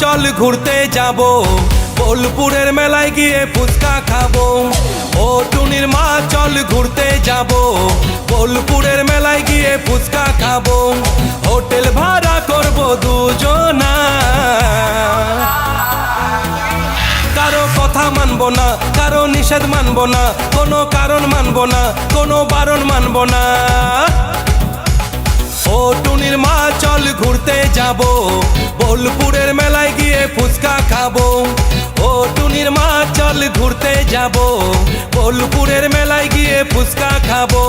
চল ঘুরতে যাব, বোলপুরের মেলায় গিয়ে ফুচকা খাবো। ও টুনির মা চল ঘুরতে যাব, বোলপুরের মেলায় গিয়ে ফুচকা খাবো। হোটেল ভাড়া করব দুজনা, কারো কথা মানবো না, কারো নিষেধ মানবো না, কোনো কারণ মানবো না, কোনো বারণ মানবো না। ও টুনির মা চল ঘুরতে যাব, বোলপুরের মেলায় গিয়ে ফুচকা খাবো। ও টুনির মা চল ঘুরতে যাব, বোলপুরের মেলায় গিয়ে ফুচকা খাবো।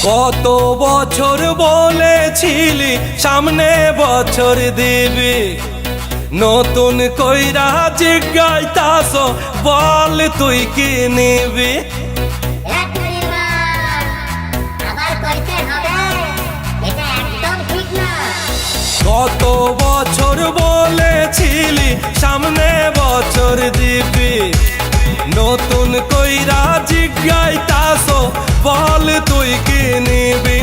কত বছর বলেছিলি সামনে বছর দিবি, নতুন কইরা জিজ্ঞাইতাছ বল তুই কি নিবি। কত বছর বলেছিলি সামনে বছর দিবি, নতুন কইরা জিজ্ঞাইতাছ বল তুই কি নিবি।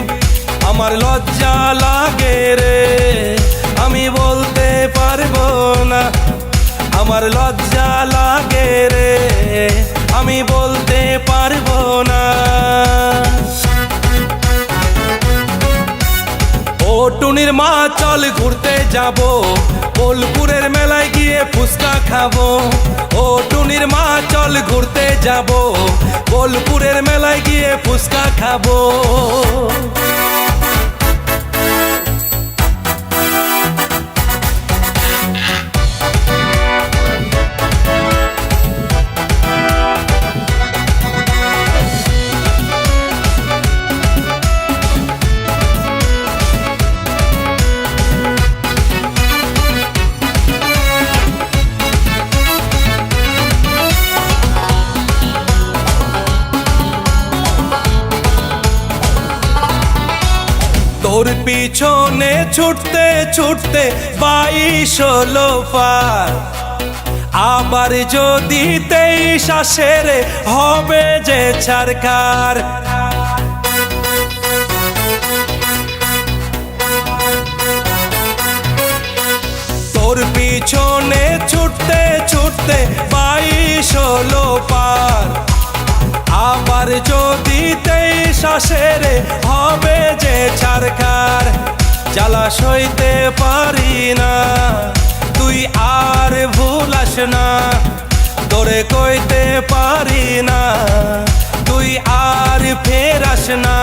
আমার লজ্জা লাগে রে, আমি বলতে পারবো না। আমার লজ্জা লাগে রে, আমি বলতে পারবো না। ও টুনির মা চল ঘুরতে যাব, বোলপুরের মেলায় গিয়ে ফুচকা খাবো। ও টুনির মা চল ঘুরতে যাব, বোলপুরের মেলায় গিয়ে ফুচকা খাবো। তোর পিছনে ছুটতে ছুটতে 22 হলো পার, আবার যদি 23 আসে রে হবে যে ছারখার। তোর পিছনে ছুটতে ছুটতে 22 হলো পার, আবার যদি 23 আসে রে হবে যে ছারখার। জ্বালা সইতে পারি না, তুই আর ভুলাস না। তোরে কইতে পারি না, তুই আর ফেরাস না।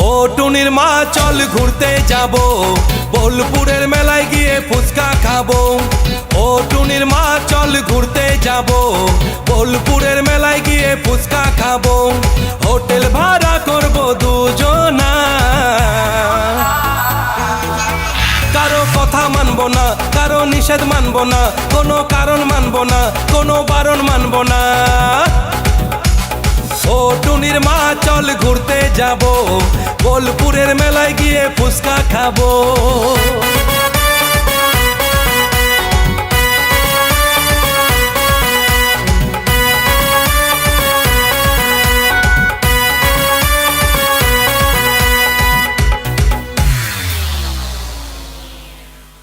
ও টুনির মা চল ঘুরতে যাব, বোলপুরের মেলায় গিয়ে ফুচকা খাবো। ও টুনির মা চল ঘুরতে যাব, বোলপুরের মেলায় গিয়ে ফুচকা খাবো। হোটেল ভাড়া করব দুজনা, কারো কথা মানবো না, কারো নিষেধ মানবো না, কোনো কারণ মানবো না, কোনো বারণ মানবো না। ও টুনির মা চল ঘুরতে যাব, বোলপুরের মেলায় গিয়ে ফুচকা খাবো।